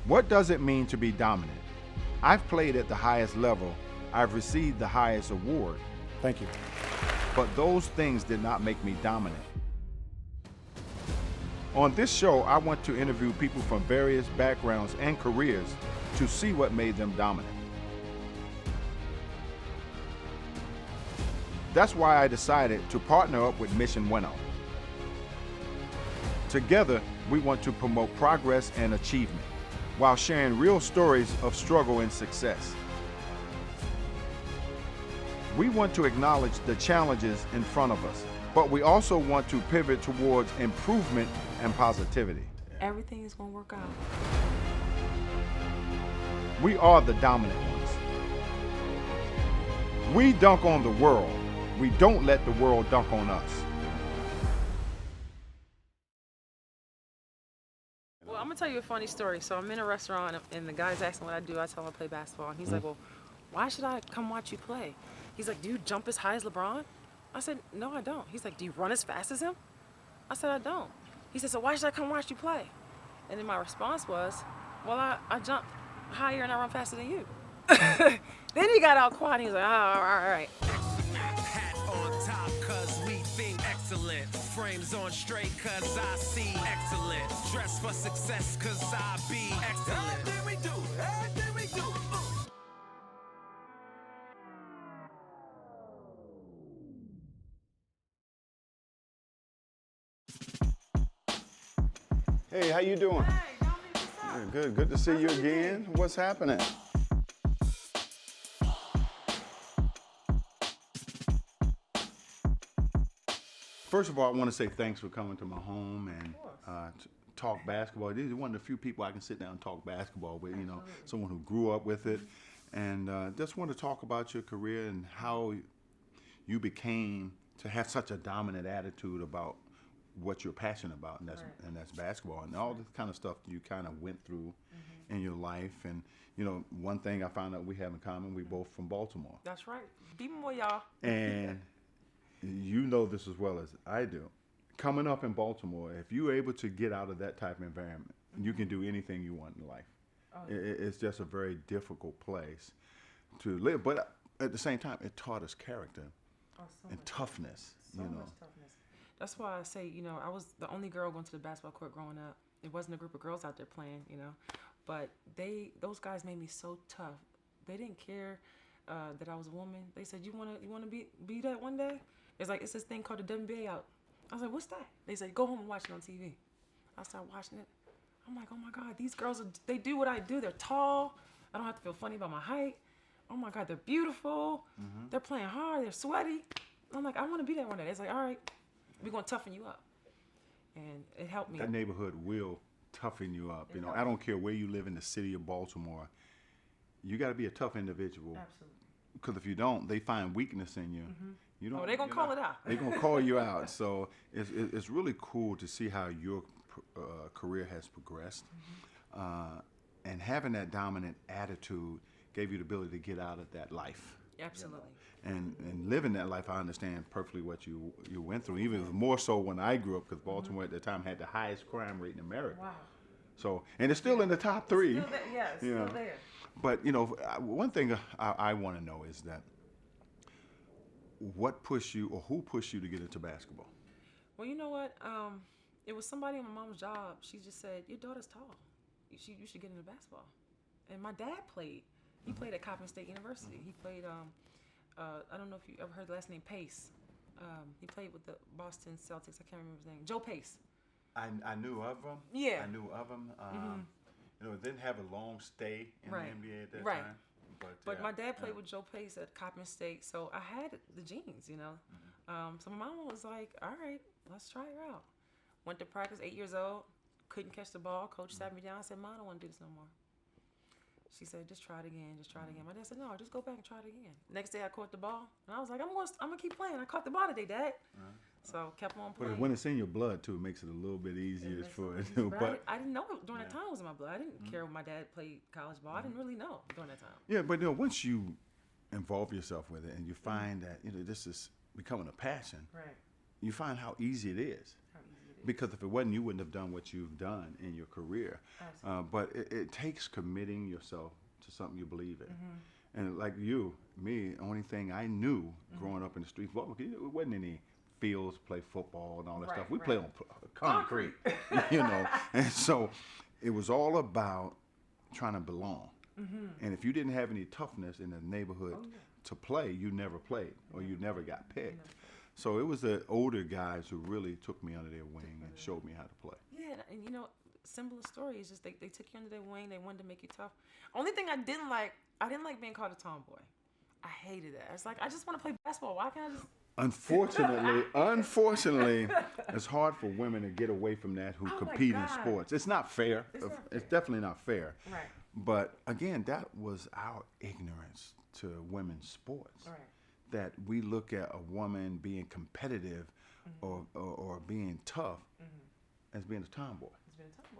What does it mean to be dominant? I've played at the highest level. I've received the highest award. Thank you. But those things did not make me dominant. On this show, I want to interview people from various backgrounds and careers to see what made them dominant. That's why I decided to partner up with Mission Winnow. Together, we want to promote progress and achievement while sharing real stories of struggle and success. We want to acknowledge the challenges in front of us, but we also want to pivot towards improvement and positivity. Everything is going to work out. We are the dominant ones. We dunk on the world. We don't let the world dunk on us. Well, I'm going to tell you a funny story. So I'm in a restaurant and the guy's asking what I do. I tell him I play basketball. And he's like, well, why should I come watch you play? He's like, do you jump as high as LeBron? I said, no, I don't. He's like, do you run as fast as him? I said, I don't. He said, so why should I come watch you play? And then my response was, well, I jump higher and I run faster than you. Then he got all quiet. He was like, oh, all right. Hat on top cause we think excellent. Frames on straight cause I see excellent. Dress for success cause I be excellent. Everything we do, everything we do. Hey, how you doing? Hey, Dominic, what's up? Good, good to see you again. What's happening? First of all, I want to say thanks for coming to my home and talk basketball. This is one of the few people I can sit down and talk basketball with, you know, someone who grew up with it. And just want to talk about your career and how you became to have such a dominant attitude about what you're passionate about, and that's basketball, and all this kind of stuff you kind of went through in your life. And you know, one thing I found out we have in common, we both from Baltimore. That's right. Be more, y'all. And you know this as well as I do. Coming up in Baltimore, if you're able to get out of that type of environment, you can do anything you want in life. It's just a very difficult place to live, but at the same time, it taught us character and toughness. So much toughness. That's why I say, you know, I was the only girl going to the basketball court growing up. It wasn't a group of girls out there playing, you know, but those guys made me so tough. They didn't care that I was a woman. They said, you wanna be that one day? It's like, it's this thing called the WNBA out. I was like, what's that? They said, go home and watch it on TV. I started watching it. I'm like, oh my God, these girls, they do what I do. They're tall. I don't have to feel funny about my height. Oh my God, they're beautiful. They're playing hard. They're sweaty. I'm like, I want to be that one day. It's like, all right, we're going to toughen you up. And it helped me. That neighborhood will toughen you up. You know, I don't care where you live in the city of Baltimore. You got to be a tough individual. Absolutely. Because if you don't, they find weakness in you. You don't. They're going to call it out. They're going to call you out. So it's really cool to see how your career has progressed. And having that dominant attitude gave you the ability to get out of that life. Absolutely. And living that life, I understand perfectly what you went through. Even more so when I grew up, because Baltimore at the time had the highest crime rate in America. Wow. So, and it's still in the top three. Still there. Yeah, it's still there. But you know, one thing I want to know is that what pushed you, or who pushed you to get into basketball? Well, you know what? It was somebody on my mom's job. She just said, your daughter's tall. You should get into basketball. And my dad played. He played at Coppin State University. He played, I don't know if you ever heard the last name, Pace. He played with the Boston Celtics. I can't remember his name. Joe Pace. I knew of him. Yeah. I knew of him. You know, it didn't have a long stay in the NBA at that time. But my dad played with Joe Pace at Coppin State, so I had the genes, you know. So my mama was like, all right, let's try her out. Went to practice, 8 years old, couldn't catch the ball. Coach sat me down. I said, Mom, I don't want to do this no more. She said, just try it again, just try it again. My dad said, no, just go back and try it again. Next day I caught the ball, and I was like, I'm gonna keep playing. I caught the ball today, Dad. So kept on playing. But when it's in your blood too, it makes it a little bit easier for it too. But I didn't know it during that time it was in my blood. I didn't care when my dad played college ball. I didn't really know during that time. Yeah, but you know, once you involve yourself with it and you find that, you know, this is becoming a passion, Right. you find how easy it is. Because if it wasn't, you wouldn't have done what you've done in your career. But it takes committing yourself to something you believe in. And like you, me, only thing I knew growing up in the streets, well, it wasn't any fields, play football and all that stuff. We played on concrete, you know. And so it was all about trying to belong. And if you didn't have any toughness in the neighborhood to play, you never played or you never got picked. So it was the older guys who really took me under their wing and showed me how to play. Yeah, and you know, simple story is just they took you under their wing. They wanted to make you tough. Only thing I didn't like being called a tomboy. I hated that. It's like, I just want to play basketball. Why can't I just... Unfortunately, it's hard for women to get away from that who compete in sports. It's not fair. It's definitely not fair. Right. But again, that was our ignorance to women's sports. Right. That we look at a woman being competitive or being tough as being a tomboy.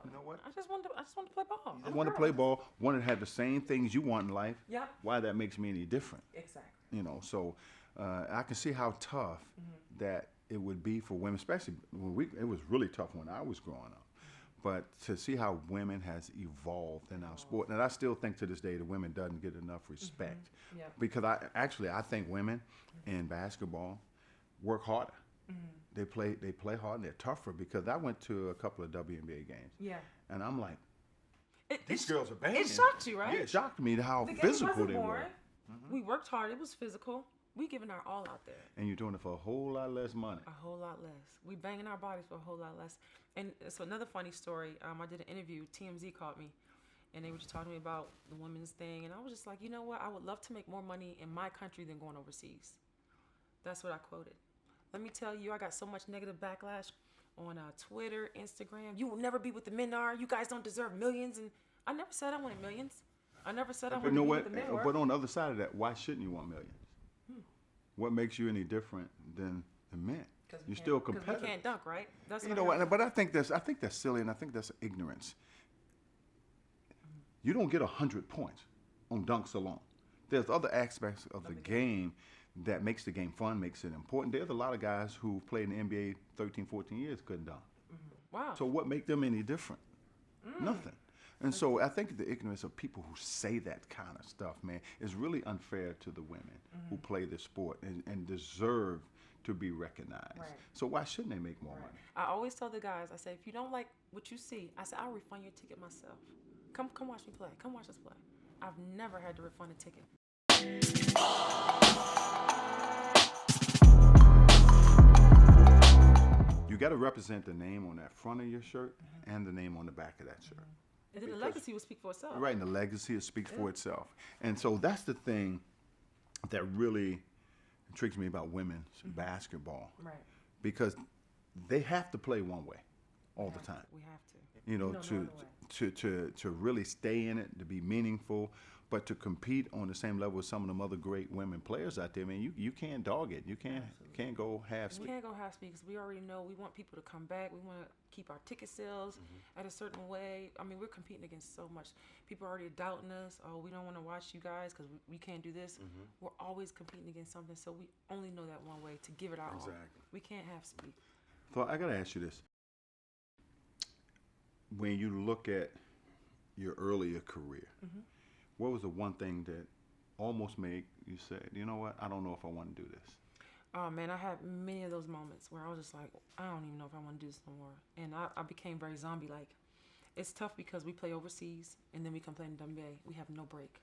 You know what? I just want to play ball. I want to play ball. Want to have the same things you want in life. Yep. Why that makes me any different? Exactly. You know, so I can see how tough that it would be for women, especially when it was really tough when I was growing up. But to see how women has evolved in our sport, and I still think to this day the women doesn't get enough respect. Yep. Because I think women in basketball work harder. They play hard and they're tougher, because I went to a couple of WNBA games. Yeah. And I'm like, These girls are banging. It shocked you, right? Yeah, it shocked me how The game physical wasn't they boring. were. We worked hard. It was physical. We giving our all out there. And you're doing it for a whole lot less money. A whole lot less. We banging our bodies for a whole lot less. And so another funny story. I did an interview. TMZ called me, and they were just talking to me about the women's thing. And I was just like, you know what? I would love to make more money in my country than going overseas. That's what I quoted. Let me tell you, I got so much negative backlash on Twitter, Instagram. You will never be what the men are. You guys don't deserve millions. And I never said I wanted millions. I never said I wanted to be what the men were. But on the other side of that, why shouldn't you want millions? What makes you any different than the men? You're still competitive. Because we can't dunk, right? That's You know what? But I think that's silly, and I think that's ignorance. You don't get 100 points on dunks alone. There's other aspects of the game that makes the game fun, makes it important. There's a lot of guys who played in the NBA 13, 14 years couldn't dunk. Wow. So what make them any different? Nothing. And so I think the ignorance of people who say that kind of stuff, man, is really unfair to the women who play this sport and deserve to be recognized. Right. So why shouldn't they make more money? I always tell the guys, I say, if you don't like what you see, I say, I'll refund your ticket myself. Come watch me play. Come watch us play. I've never had to refund a ticket. You got to represent the name on that front of your shirt and the name on the back of that shirt. And then the legacy will speak for itself. Right, and the legacy speaks for itself. And so that's the thing that really intrigues me about women's basketball. Right. Because they have to play one way all the time. We have to. You know, No other way. to really stay in it, to be meaningful, but to compete on the same level as some of them other great women players out there. I mean, you can't dog it. You can't go half We speed. can't go half speed because we already know we want people to come back. We want to keep our ticket sales at a certain way. I mean, we're competing against so much. People are already doubting us. Oh, we don't want to watch you guys because we can't do this. We're always competing against something, so we only know that one way to give it our all. Exactly. We can't half speed. So I got to ask you this. When you look at your earlier career, what was the one thing that almost made you say, you know what, I don't know if I want to do this? Oh, man, I had many of those moments where I was just like, I don't even know if I want to do this no more. And I became very zombie-like. It's tough because we play overseas, and then we come play in WNBA. We have no break.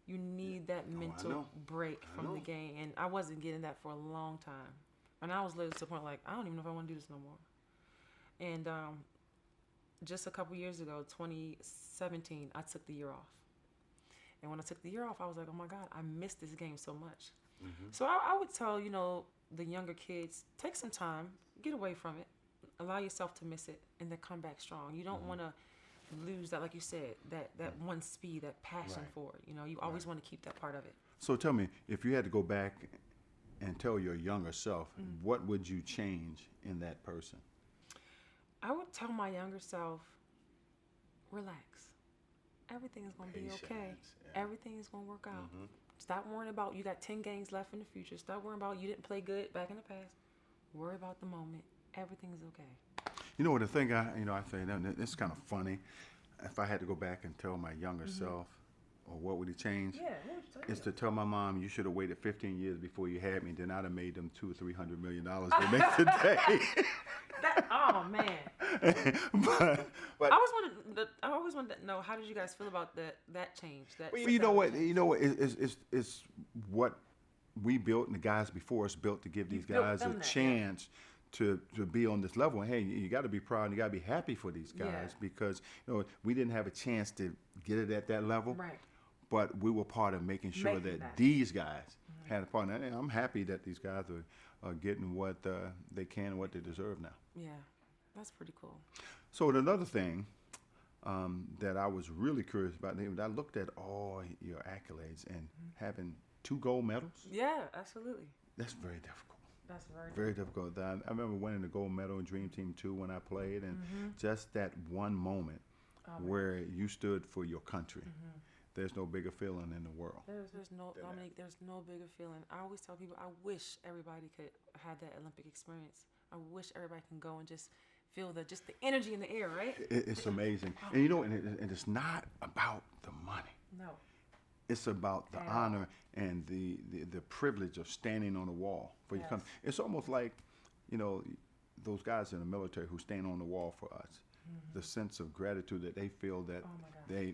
You need that mental break from the game, and I wasn't getting that for a long time. And I was literally to the point like, I don't even know if I want to do this no more. And just a couple years ago, 2017, I took the year off. And when I took the year off, I was like, oh my God, I miss this game so much. So I would tell, the younger kids, take some time, get away from it, allow yourself to miss it, and then come back strong. You don't want to lose that, like you said, that one speed, that passion for it. You always want to keep that part of it. So tell me, if you had to go back and tell your younger self, what would you change in that person? I would tell my younger self, relax. Everything is going to be okay. Yeah. Everything is going to work out. Stop worrying about you got 10 games left in the future. Stop worrying about you didn't play good back in the past. Worry about the moment. Everything is okay. You know what the thing I say now, it's kind of funny. If I had to go back and tell my younger self, or what would he change? Yeah, what would you tell Is to tell my mom, you should have waited 15 years before you had me. Then I'd have made them $200 or $300 million they make today. Oh man. but I always wanted to know, how did you guys feel about that change? well, you know what? It's what we built and the guys before us built to give these built guys a them that, chance to be on this level. And hey, you got to be proud and you got to be happy for these guys because we didn't have a chance to get it at that level. Right. But we were part of making sure that these guys had a part. And I'm happy that these guys are getting what they can and what they deserve now. Yeah, that's pretty cool. So another thing that I was really curious about, I looked at all your accolades and having 2 gold medals. Yeah, absolutely. That's very difficult. That's Very difficult. I remember winning the gold medal in Dream Team 2 when I played, and just that one moment where you stood for your country. There's no bigger feeling in the world. There's no Dominique. There's no bigger feeling. I always tell people, I wish everybody could have that Olympic experience. I wish everybody can go and just feel the energy in the air, right? It's amazing, and and it's not about the money. No. It's about the honor and the privilege of standing on the wall for your country. It's almost like, those guys in the military who stand on the wall for us. The sense of gratitude that they feel that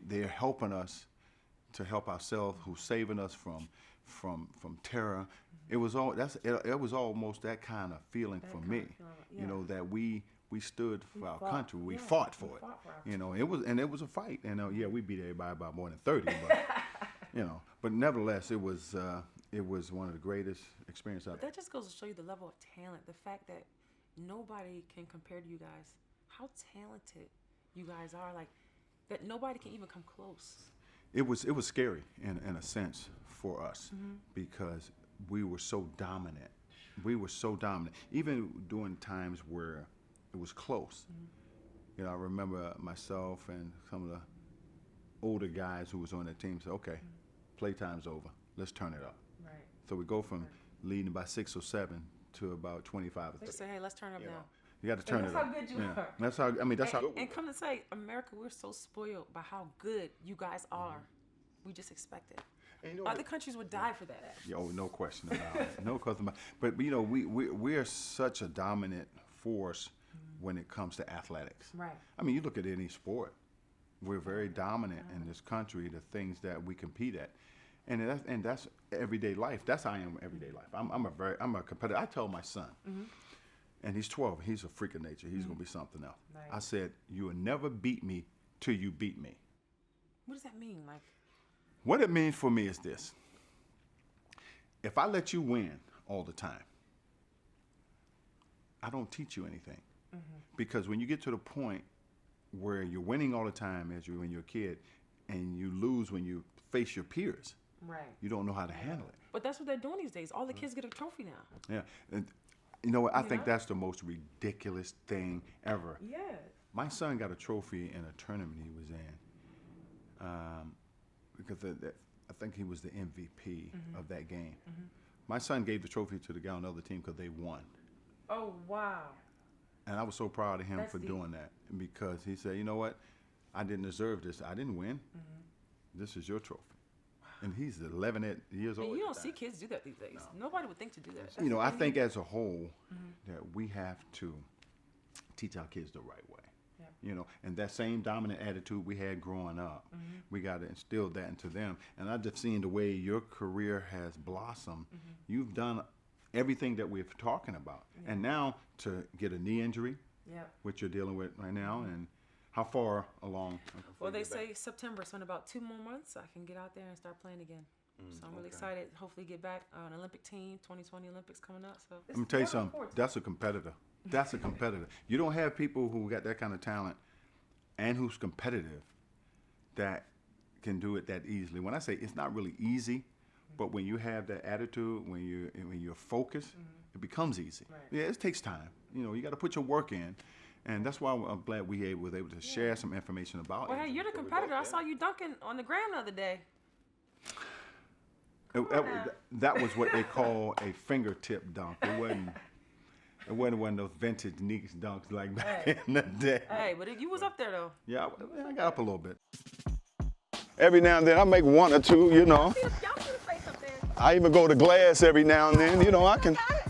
they're helping us to help ourselves, who's saving us from terror. It was almost that kind of feeling for me. That we stood for our country. We fought for it. It was a fight. And we beat everybody by more than 30, but but nevertheless, it was one of the greatest experiences I've had. That just goes to show you the level of talent. The fact that nobody can compare to you guys. How talented you guys are. Like, that nobody can even come close. It was scary in a sense for us because we were so dominant. Even during times where it was close. I remember myself and some of the older guys who was on that team said, okay, playtime's over. Let's turn it up. Right. So we go from leading by 6 or 7 to about 25 or 30. They say, hey, let's turn up now. You got to turn it up. That's how good you are. That's how good we And come to say, America, we're so spoiled by how good you guys are. We just expect it. Other countries would die for that. No question about it. No question about it. But we are such a dominant force when it comes to athletics. Right. I mean, you look at any sport. We're very dominant in this country, the things that we compete at. And that's everyday life. That's how I am everyday life. I'm a competitor. I tell my son, and he's 12, he's a freak of nature. He's going to be something else. Right. I said, you will never beat me till you beat me. What does that mean? Like, what it means for me is this. If I let you win all the time, I don't teach you anything. Because when you get to the point where you're winning all the time when you're a kid, and you lose when you face your peers, right? You don't know how to handle it. But that's what they're doing these days. All the kids get a trophy now. Yeah. And you know what? I think that's the most ridiculous thing ever. Yeah. My son got a trophy in a tournament he was in because I think he was the MVP of that game. My son gave the trophy to the guy on the other team because they won. Oh, wow. And I was so proud of him for doing that because he said, you know what? I didn't deserve this. I didn't win. This is your trophy. And he's 11 years old. And you don't see kids do that these days. No. Nobody would think to do that. I think as a whole that we have to teach our kids the right way. Yep. And that same dominant attitude we had growing up, we got to instill that into them. And I've just seen the way your career has blossomed. You've done everything that we're talking about. Yeah. And now to get a knee injury, which you're dealing with right now, and how far along? Well, they say September, so in about 2 more months, I can get out there and start playing again. So I'm really excited. Hopefully get back on an Olympic team, 2020 Olympics coming up. So let me tell you something. That's a competitor. That's a competitor. You don't have people who got that kind of talent and who's competitive that can do it that easily. When I say it's not really easy, but when you have that attitude, when you're focused, it becomes easy. Right. Yeah, it takes time. You got to put your work in, and that's why I'm glad we was able to share some information about it. Well, hey, you're the competitor. I saw you dunking on the gram the other day. That was what they call a fingertip dunk. It wasn't. It wasn't one of those vintage Neeks dunks like back in the day. Hey, but you was up there though. Yeah, I got up a little bit. Every now and then I make one or two, you know. Y'all see the place up there. I even go to glass every now and then, you know.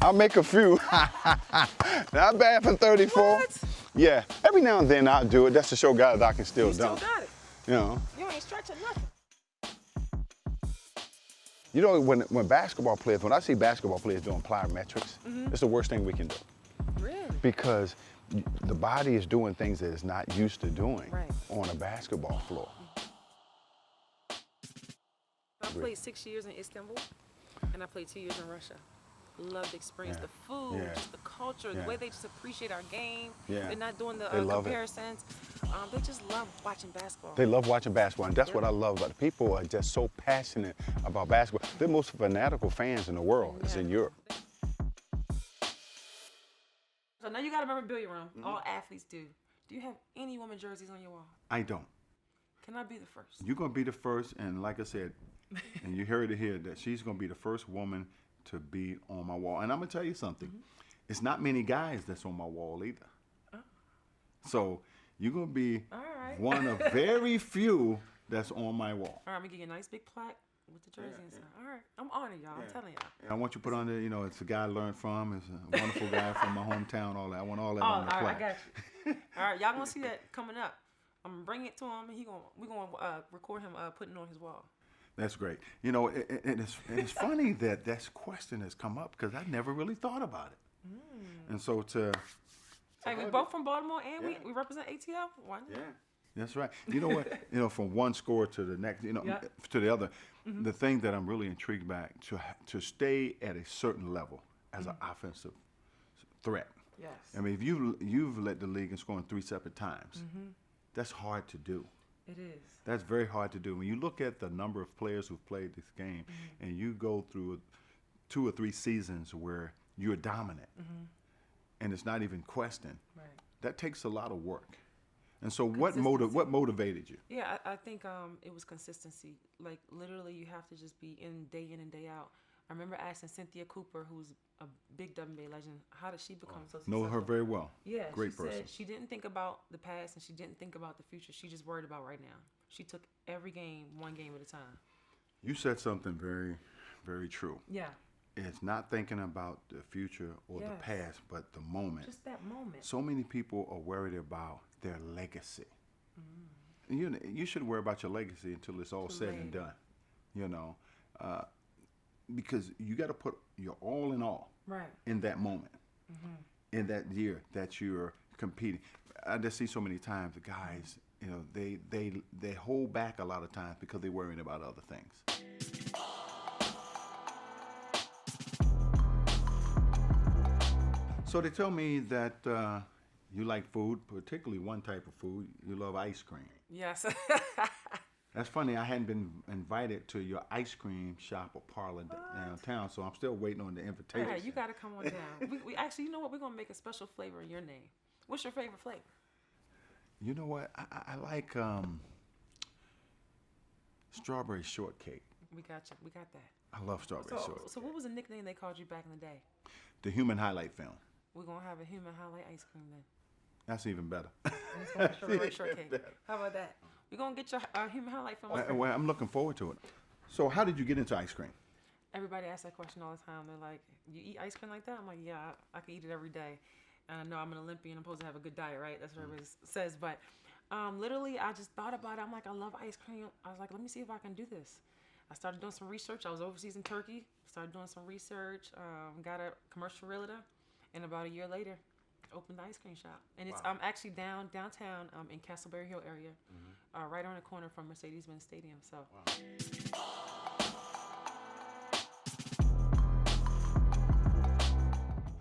I'll make a few. Not bad for 34. What? Yeah, every now and then I'll do it. That's to show guys I can still You still dunk. got it. You know. You ain't stretching nothing. You know, when I see basketball players doing plyometrics, it's the worst thing we can do. Really? Because the body is doing things that it's not used to doing Right. on a basketball floor. I played 6 years in Istanbul, and I played 2 years in Russia. Loved the experience, Yeah. the food, Yeah. just the culture, the Yeah. way they just appreciate our game. Yeah. They're not doing the They love it. comparisons. They just love watching basketball. They love watching basketball, and that's what I love about it. People are just so passionate about basketball. They're the most fanatical fans in the world. It's in Europe. So now you got a memorabilia room. All athletes do. Do you have any woman jerseys on your wall? I don't. Can I be the first? You're going to be the first, and like I said, and you heard it here, that she's going to be the first woman to be on my wall. And I'm going to tell you something. It's not many guys that's on my wall either. So you're going to be All right. one of very few that's on my wall. All right, I'm gonna give you a nice big plaque with the jersey inside. All right, I'm honored, y'all. I'm telling y'all. And I want you to put on there, you know, it's a guy I learned from. It's a wonderful guy from my hometown, all that. I want all that Oh, on the all right, plaque. I got you. All right, y'all gonna see that coming up. I'm gonna bring it to him, and we're gonna record him putting it on his wall. That's great. You know, and it's funny that this question has come up because I never really thought about it. And so Hey, we both from Baltimore, and we represent ATL. Why not? yeah, that's right. You know what? You know, from one score to the next, you know, Yeah. to the other. The thing that I'm really intrigued by to stay at a certain level as an offensive threat. Yes. I mean, if you've led the league in scoring 3 separate times, that's hard to do. It is. That's very hard to do. When you look at the number of players who've played this game, and you go through 2 or 3 seasons where you're dominant, and it's not even questioned, Right. that takes a lot of work. And so, what motivated you? Yeah, I think it was consistency. Like literally, you have to just be in and day out. I remember asking Cynthia Cooper, who's a big WNBA legend, how did she become so successful? Know her very well. Yeah, Great she person. said she didn't think about the past and she didn't think about the future. She just worried about right now. She took every game, one game at a time. You said something very, very true. Yeah. It's not thinking about the future or the Yes. past, but the moment. Just that moment. So many people are worried about their legacy. And you should worry about your legacy until it's all said and later. done. You know, because you got to put your all in all Right. in that moment, in that year that you're competing. I just see so many times the guys, you know, they hold back a lot of times because they're worrying about other things. So they tell me that you like food, particularly one type of food. You love ice cream. Yes. That's funny. I hadn't been invited to your ice cream shop or parlor downtown, so I'm still waiting on the invitation. Hey, you got to come on down. We actually, you know what? We're going to make a special flavor in your name. What's your favorite flavor? You know what? I like strawberry shortcake. We got you. We got that. I love strawberry shortcake. So what was the nickname they called you back in the day? The human highlight film. We're going to have a human highlight ice cream then. That's even better. And it's going to be strawberry shortcake. How about that? We're going to get your human highlight film. Well, I'm looking forward to it. So how did you get into ice cream? Everybody asks that question all the time. They're like, you eat ice cream like that? I'm like, yeah, I can eat it every day. And I know I'm an Olympian. I'm supposed to have a good diet, right? That's what everybody says. But literally, I just thought about it. I'm like, I love ice cream. I was like, let me see if I can do this. I started doing some research. I was overseas in Turkey. Started doing some research. Got a commercial realtor. And about a year later, opened the ice cream shop. And it's actually downtown in Castleberry Hill area, right on the corner from Mercedes-Benz Stadium. So.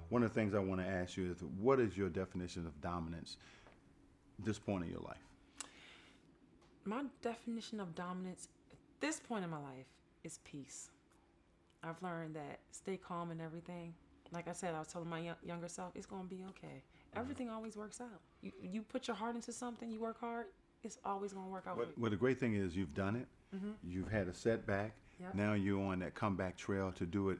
One of the things I want to ask you is, what is your definition of dominance at this point in your life? My definition of dominance at this point in my life is peace. I've learned that stay calm and everything. Like I said, I was telling my younger self, it's going to be okay. Everything always works out. You put your heart into something, you work hard, it's always going to work out for you. Well, the great thing is you've done it. You've had a setback. Yep. Now you're on that comeback trail to do it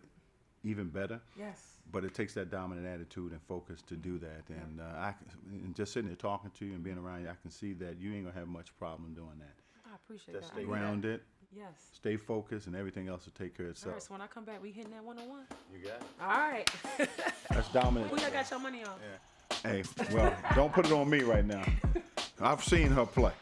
even better. Yes. But it takes that dominant attitude and focus to do that. And and just sitting there talking to you and being around you, I can see that you ain't gonna have much problem doing that. I appreciate Just that. stay I need that. grounded, Yes. stay focused, and everything else will take care of All itself. right, so when I come back, we hitting that 101. You got it. All right. That's dominant. Who y'all got your money on? Hey, well, don't put it on me right now. I've seen her play.